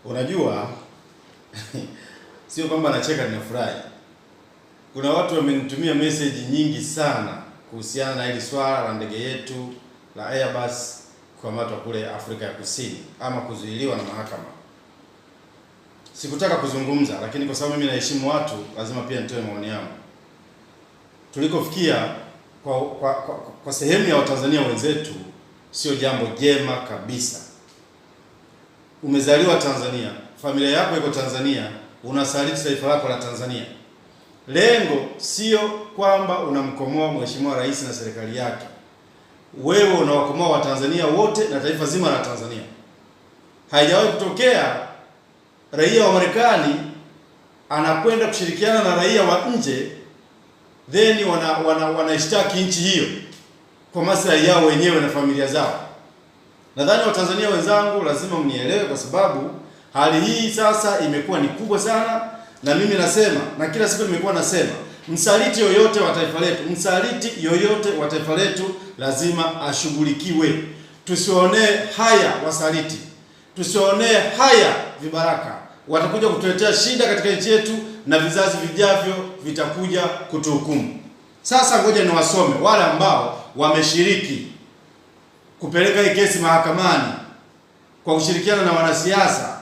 Unajua sio kwamba nacheka, ninafurahi. Kuna watu wamenitumia message nyingi sana kuhusiana na hili swala la ndege yetu la Airbus kukamatwa kule Afrika ya Kusini ama kuzuiliwa na mahakama. Sikutaka kuzungumza, lakini kwa sababu mimi naheshimu watu, lazima pia nitoe maoni yangu. Tulikofikia kwa sehemu ya Watanzania wenzetu sio jambo jema kabisa. Umezaliwa Tanzania, familia yako iko Tanzania, unasaliti taifa lako la Tanzania. Lengo sio kwamba unamkomoa Mheshimiwa Rais na serikali yake. Wewe unawakomoa Watanzania wote na taifa zima la Tanzania. Haijawahi kutokea raia wa Marekani anakwenda kushirikiana na raia wa nje, then wanaishtaki nchi hiyo kwa maslahi yao wenyewe na familia zao. Nadhani Watanzania wenzangu lazima mnielewe, kwa sababu hali hii sasa imekuwa ni kubwa sana, na mimi nasema, na kila siku nimekuwa nasema, msaliti yoyote wa taifa letu lazima ashughulikiwe. Tusionee haya wasaliti, tusionee haya vibaraka. Watakuja kutuletea shida katika nchi yetu na vizazi vijavyo vitakuja kutuhukumu. Sasa ngoja niwasome wale ambao wameshiriki kupeleka hii kesi mahakamani kwa kushirikiana na wanasiasa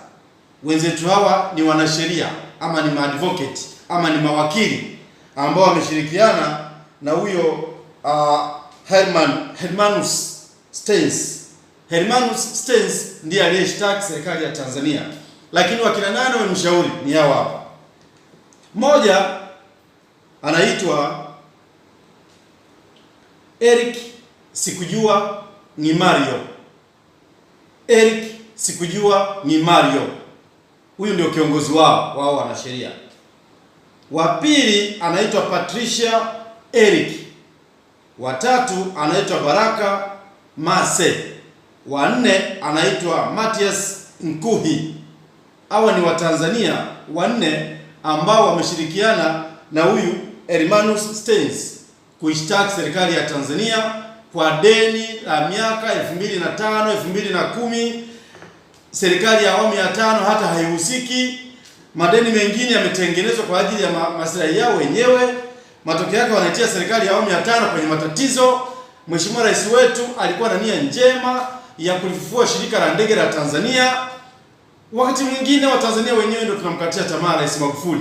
wenzetu. Hawa ni wanasheria ama ni maadvocate ama ni mawakili ambao wameshirikiana na huyo Hermanus Steins. Hermanus Steins ndiye aliyeshtaki serikali ya Tanzania, lakini wakina nane wamemshauri ni hao hapa. Mmoja anaitwa Eric Sikujua ni Mario. Eric Sikujua ni Mario. Huyu ndio kiongozi wao wanasheria. Wa pili anaitwa Patricia Eric. Wa tatu anaitwa Baraka Mase. Wa nne anaitwa Matias Nkuhi. Hawa ni Watanzania wanne ambao wameshirikiana na huyu Hermanus Steins kuishtaki serikali ya Tanzania kwa deni la miaka 2005, 2010. Serikali ya awamu ya 5 hata haihusiki. Madeni mengine yametengenezwa kwa ajili ya maslahi yao wenyewe. Matokeo yake wanaitia serikali ya awamu ya 5 kwenye matatizo. Mheshimiwa Rais wetu alikuwa na nia njema ya kulifufua shirika la ndege la Tanzania. Wakati mwingine Watanzania wenyewe ndio tunamkatia tamaa Rais Magufuli.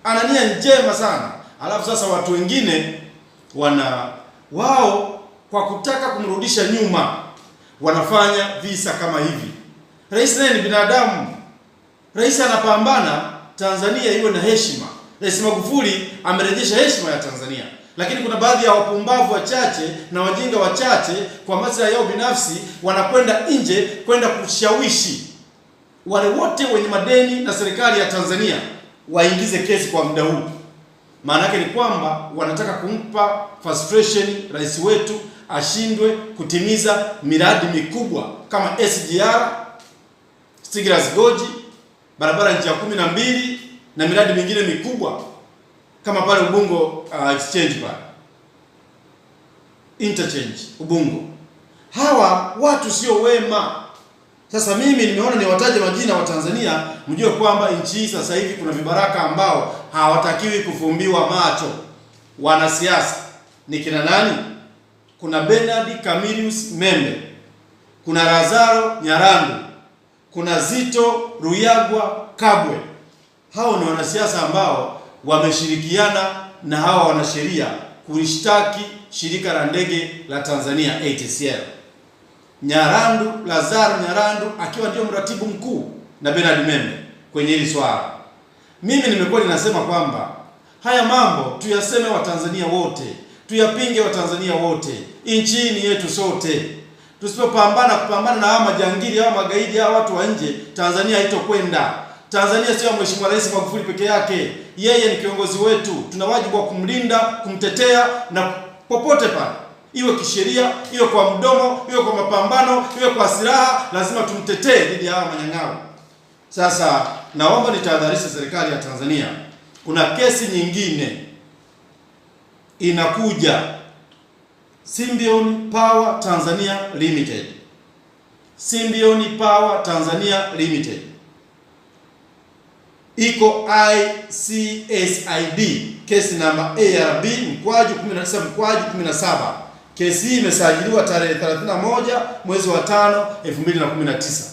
Ana nia njema sana. Alafu sasa watu wengine wao kwa kutaka kumrudisha nyuma wanafanya visa kama hivi. Rais naye ni binadamu. Rais anapambana Tanzania iwe na heshima. Rais Magufuli amerejesha heshima ya Tanzania. Lakini kuna baadhi ya wapumbavu wachache na wajinga wachache kwa maslahi yao binafsi wanakwenda nje kwenda kushawishi wale wote wenye madeni na serikali ya Tanzania waingize kesi kwa muda huu. Maana yake ni kwamba wanataka kumpa frustration rais wetu ashindwe kutimiza miradi mikubwa kama SGR, Stiegler's Gorge, barabara njia 12 na miradi mingine mikubwa kama pale Ubungo exchange pale. Interchange Ubungo. Hawa watu sio wema. Sasa mimi nimeona niwataje majina wa Tanzania, mjue kwamba nchi hii sasa hivi kuna vibaraka ambao hawatakiwi kufumbiwa macho. Wanasiasa ni kina nani? Kuna Bernard Camillus Membe, kuna Lazaro Nyarandu, kuna Zito Ruyagwa Kabwe. Hao ni wanasiasa ambao wameshirikiana na hawa wanasheria kulishtaki shirika la ndege la Tanzania ATCL. Lazaro Nyarandu akiwa ndio mratibu mkuu na Bernard Membe kwenye hili swala. Mimi nimekuwa ninasema kwamba haya mambo tuyaseme Watanzania wote, tuyapinge Watanzania wote. Nchi ni yetu sote. Tusipopambana na hawa majangili, hawa magaidi, hawa watu wa nje, Tanzania haitokwenda. Tanzania sio Mheshimiwa Rais Magufuli peke yake. Yeye ni kiongozi wetu. Tuna wajibu wa kumlinda, kumtetea na popote pale. Iwe kisheria, iwe kwa mdomo, iwe kwa mapambano, iwe kwa silaha, lazima tumtetee dhidi ya hawa manyang'ao. Sasa naomba nitahadharisha serikali ya Tanzania. Kuna kesi nyingine inakuja, Symbion Power Tanzania Limited. Symbion Power Tanzania Limited. iko ICSID kesi namba ARB/19/17. Kesi hii imesajiliwa tarehe 31 mwezi wa 5 2019.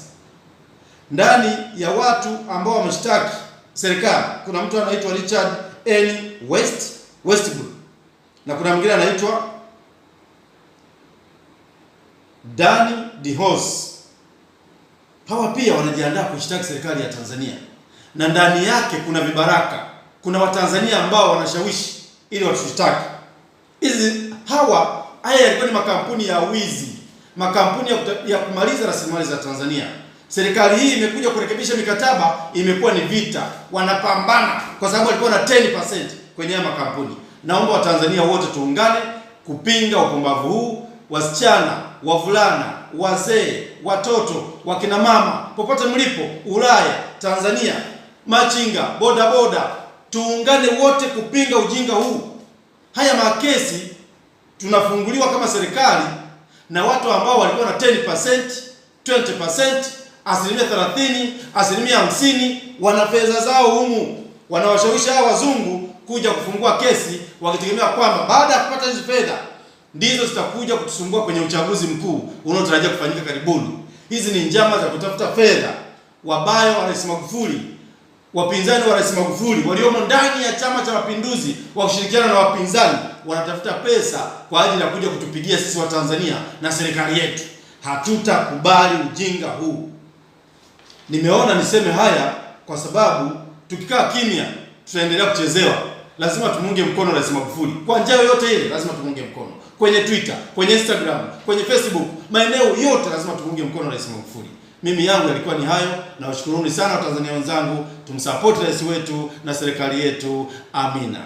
Ndani ya watu ambao wameshtaki serikali kuna mtu anaitwa Richard N. Westbrook na kuna mwingine anaitwa Danny DeHoss. Hawa pia wanajiandaa kushtaki serikali ya Tanzania, na ndani yake kuna vibaraka, kuna Watanzania ambao wanashawishi ili watushtaki. Haya yalikuwa ni makampuni ya wizi, makampuni ya kumaliza rasilimali za Tanzania. Serikali hii imekuja kurekebisha mikataba, imekuwa ni vita, wanapambana kwa sababu walikuwa na 10% kwenye haya makampuni. Naomba Watanzania wote tuungane kupinga upumbavu huu. Wasichana, wavulana, wazee, watoto, wakina mama, popote mlipo, Ulaya, Tanzania, machinga, boda boda, tuungane wote kupinga ujinga huu. Haya makesi tunafunguliwa kama serikali na watu ambao walikuwa na 10%, 20%, 30%, 50%, wana fedha zao humu, wanawashawishi hawa wazungu kuja kufungua kesi wakitegemea kwamba baada ya kupata hizo fedha ndizo zitakuja kutusumbua kwenye uchaguzi mkuu unaotarajia kufanyika karibuni. Hizi ni njama za kutafuta fedha. Wabaya wa Rais Magufuli, wapinzani wa Rais Magufuli waliomo ndani ya Chama cha Mapinduzi wakishirikiana na wapinzani wanatafuta pesa kwa ajili ya kuja kutupigia sisi wa Tanzania na serikali yetu. Hatutakubali ujinga huu. Nimeona niseme haya kwa sababu tukikaa kimya tutaendelea kuchezewa. Lazima tumunge mkono Rais Magufuli kwa njia yoyote ile, lazima tumunge mkono kwenye Twitter, kwenye Instagram, kwenye Facebook, maeneo yote lazima tumunge mkono Rais Magufuli. Mimi yangu yalikuwa ni hayo, na washukuruni sana Watanzania wenzangu. Tumsupport rais wetu na serikali yetu. Amina.